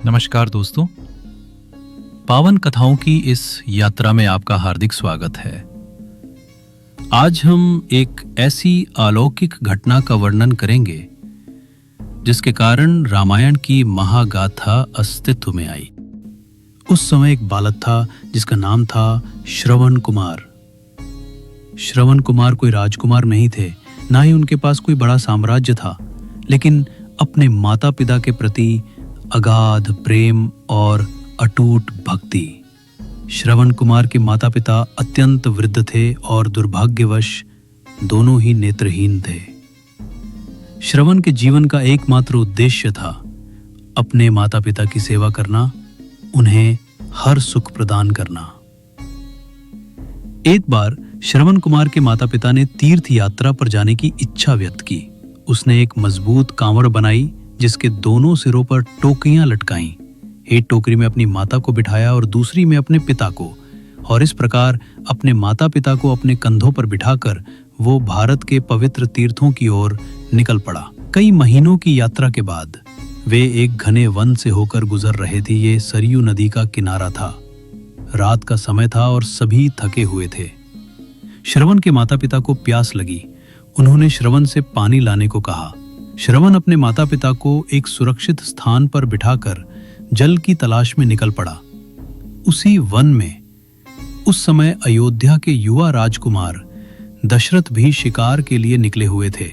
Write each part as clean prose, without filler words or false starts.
नमस्कार दोस्तों, पावन कथाओं की इस यात्रा में आपका हार्दिक स्वागत है। आज हम एक ऐसी अलौकिक घटना का वर्णन करेंगे जिसके कारण रामायण की महागाथा अस्तित्व में आई। उस समय एक बालक था जिसका नाम था श्रवण कुमार। श्रवण कुमार कोई राजकुमार नहीं थे, ना ही उनके पास कोई बड़ा साम्राज्य था, लेकिन अपने माता पिता के प्रति अगाध प्रेम और अटूट भक्ति। श्रवण कुमार के माता पिता अत्यंत वृद्ध थे और दुर्भाग्यवश दोनों ही नेत्रहीन थे। श्रवण के जीवन का एकमात्र उद्देश्य था अपने माता पिता की सेवा करना, उन्हें हर सुख प्रदान करना। एक बार श्रवण कुमार के माता पिता ने तीर्थ यात्रा पर जाने की इच्छा व्यक्त की। उसने एक मजबूत कांवड़ बनाई जिसके दोनों सिरों पर टोकरियां लटकाईं। एक टोकरी में अपनी माता को बिठाया और दूसरी में अपने पिता को, और इस प्रकार अपने माता पिता को अपने कंधों पर बिठाकर वो भारत के पवित्र तीर्थों की ओर निकल पड़ा। कई महीनों की यात्रा के बाद वे एक घने वन से होकर गुजर रहे थे। ये सरयू नदी का किनारा था। रात का समय था और सभी थके हुए थे। श्रवण के माता पिता को प्यास लगी। उन्होंने श्रवण से पानी लाने को कहा। श्रवण अपने माता पिता को एक सुरक्षित स्थान पर बिठाकर जल की तलाश में निकल पड़ा। उसी वन में उस समय अयोध्या के युवा राजकुमार दशरथ भी शिकार के लिए निकले हुए थे।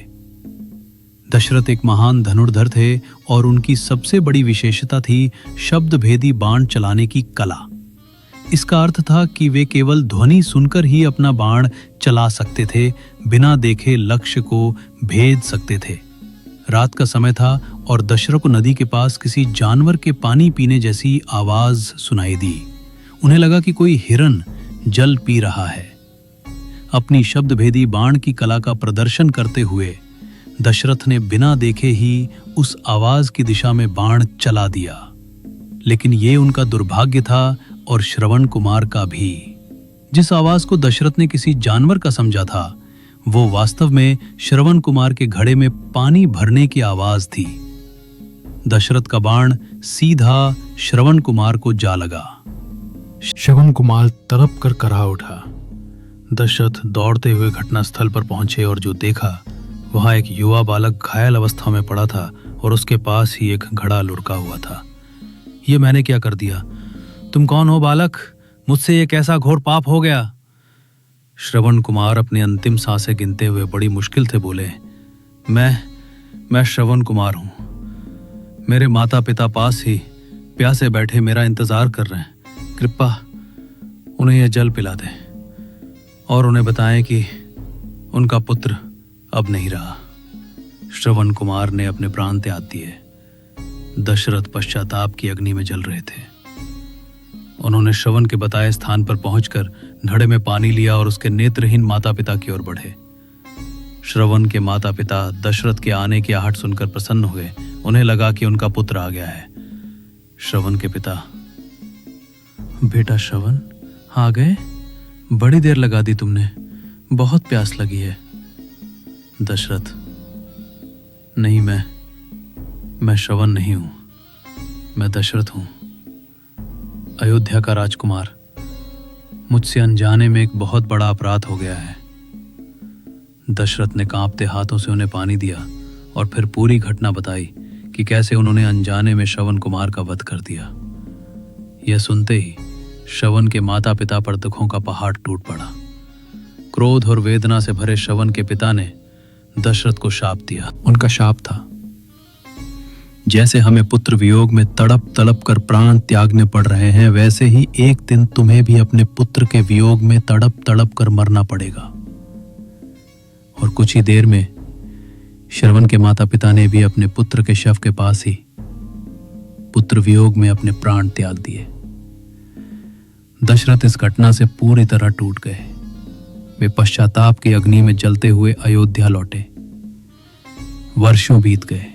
दशरथ एक महान धनुर्धर थे और उनकी सबसे बड़ी विशेषता थी शब्द भेदी बाण चलाने की कला। इसका अर्थ था कि वे केवल ध्वनि सुनकर ही अपना बाण चला सकते थे, बिना देखे लक्ष्य को भेद सकते थे। रात का समय था और दशरथ को नदी के पास किसी जानवर के पानी पीने जैसी आवाज सुनाई दी। उन्हें लगा कि कोई हिरन जल पी रहा है। अपनी शब्द भेदी बाण की कला का प्रदर्शन करते हुए दशरथ ने बिना देखे ही उस आवाज की दिशा में बाण चला दिया। लेकिन ये उनका दुर्भाग्य था और श्रवण कुमार का भी। जिस आवाज को दशरथ ने किसी जानवर का समझा था, वो वास्तव में श्रवण कुमार के घड़े में पानी भरने की आवाज थी। दशरथ का बाण सीधा श्रवण कुमार को जा लगा। श्रवण कुमार तड़प कर कराह उठा। दशरथ दौड़ते हुए घटनास्थल पर पहुंचे और जो देखा, वहां एक युवा बालक घायल अवस्था में पड़ा था और उसके पास ही एक घड़ा लुढ़का हुआ था। ये मैंने क्या कर दिया? तुम कौन हो बालक? मुझसे ये कैसा घोर पाप हो गया? श्रवण कुमार अपनी अंतिम सांसें गिनते हुए बड़ी मुश्किल से बोले, मैं श्रवण कुमार हूं। मेरे माता पिता पास ही प्यासे बैठे मेरा इंतजार कर रहे हैं। कृपा उन्हें यह जल पिला दें और उन्हें बताएं कि उनका पुत्र अब नहीं रहा। श्रवण कुमार ने अपने प्राण त्याग दिए। दशरथ पश्चाताप की अग्नि में जल रहे थे। उन्होंने श्रवण के बताए स्थान पर पहुंचकर घड़े में पानी लिया और उसके नेत्रहीन माता पिता की ओर बढ़े। श्रवण के माता पिता दशरथ के आने की आहट सुनकर प्रसन्न हुए। उन्हें लगा कि उनका पुत्र आ गया है। श्रवण के पिता, बेटा श्रवण आ गए? बड़ी देर लगा दी तुमने, बहुत प्यास लगी है। दशरथ, नहीं, मैं श्रवण नहीं हूं, मैं दशरथ हूं, अयोध्या का राजकुमार। मुझसे अनजाने में एक बहुत बड़ा अपराध हो गया है। दशरथ ने कांपते हाथों से उन्हें पानी दिया और फिर पूरी घटना बताई कि कैसे उन्होंने अनजाने में श्रवण कुमार का वध कर दिया। यह सुनते ही श्रवण के माता पिता पर दुखों का पहाड़ टूट पड़ा। क्रोध और वेदना से भरे श्रवण के पिता ने दशरथ को शाप दिया। उनका शाप था, जैसे हमें पुत्र वियोग में तड़प तड़प कर प्राण त्यागने पड़ रहे हैं, वैसे ही एक दिन तुम्हें भी अपने पुत्र के वियोग में तड़प तड़प कर मरना पड़ेगा। और कुछ ही देर में श्रवण के माता पिता ने भी अपने पुत्र के शव के पास ही पुत्र वियोग में अपने प्राण त्याग दिए। दशरथ इस घटना से पूरी तरह टूट गए। वे पश्चाताप की अग्नि में जलते हुए अयोध्या लौटे। वर्षों बीत गए।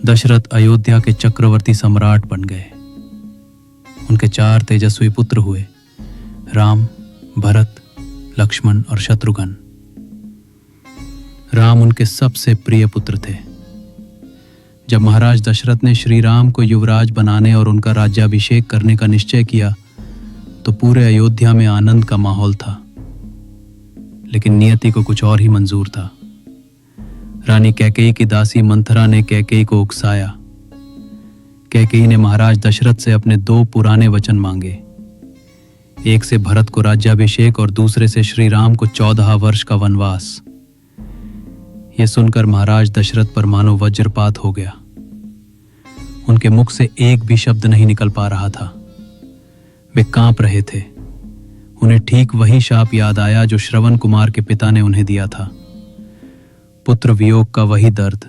दशरथ अयोध्या के चक्रवर्ती सम्राट बन गए। उनके 4 तेजस्वी पुत्र हुए, राम, भरत, लक्ष्मण और जब महाराज दशरथ ने श्री राम को युवराज बनाने और उनका राज्याभिषेक करने का निश्चय किया तो पूरे अयोध्या में आनंद का माहौल था। लेकिन नियति को कुछ और ही मंजूर था। रानी कैकेयी की दासी मंथरा ने कैकेयी को उकसाया। कैकेयी ने महाराज दशरथ से अपने 2 पुराने वचन मांगे, एक से भरत को राज्याभिषेक और दूसरे से श्री राम को 14 वर्ष का वनवास। यह सुनकर महाराज दशरथ पर मानो वज्रपात हो गया। उनके मुख से एक भी शब्द नहीं निकल पा रहा था। वे कांप रहे थे। उन्हें ठीक वही शाप याद आया जो श्रवण कुमार के पिता ने उन्हें दिया था। पुत्र वियोग का वही दर्द,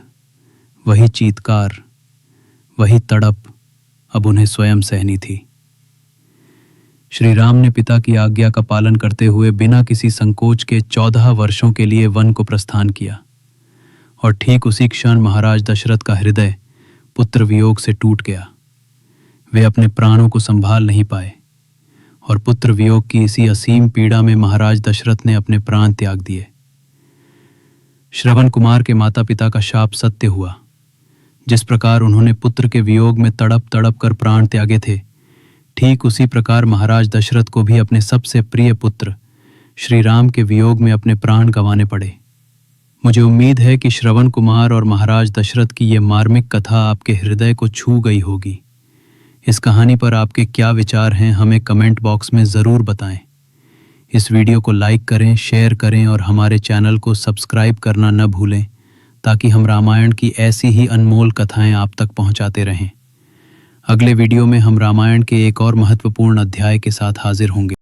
वही चीत्कार, वही तड़प अब उन्हें स्वयं सहनी थी। श्री राम ने पिता की आज्ञा का पालन करते हुए बिना किसी संकोच के 14 वर्षों के लिए वन को प्रस्थान किया और ठीक उसी क्षण महाराज दशरथ का हृदय पुत्र वियोग से टूट गया। वे अपने प्राणों को संभाल नहीं पाए और पुत्र वियोग की इसी असीम पीड़ा में महाराज दशरथ ने अपने प्राण त्याग दिए। श्रवण कुमार के माता पिता का शाप सत्य हुआ। जिस प्रकार उन्होंने पुत्र के वियोग में तड़प तड़प कर प्राण त्यागे थे, ठीक उसी प्रकार महाराज दशरथ को भी अपने सबसे प्रिय पुत्र श्री राम के वियोग में अपने प्राण गंवाने पड़े। मुझे उम्मीद है कि श्रवण कुमार और महाराज दशरथ की यह मार्मिक कथा आपके हृदय को छू गई होगी। इस कहानी पर आपके क्या विचार हैं हमें कमेंट बॉक्स में ज़रूर बताएं। इस वीडियो को लाइक करें, शेयर करें और हमारे चैनल को सब्सक्राइब करना न भूलें ताकि हम रामायण की ऐसी ही अनमोल कथाएं आप तक पहुंचाते रहें। अगले वीडियो में हम रामायण के एक और महत्वपूर्ण अध्याय के साथ हाजिर होंगे।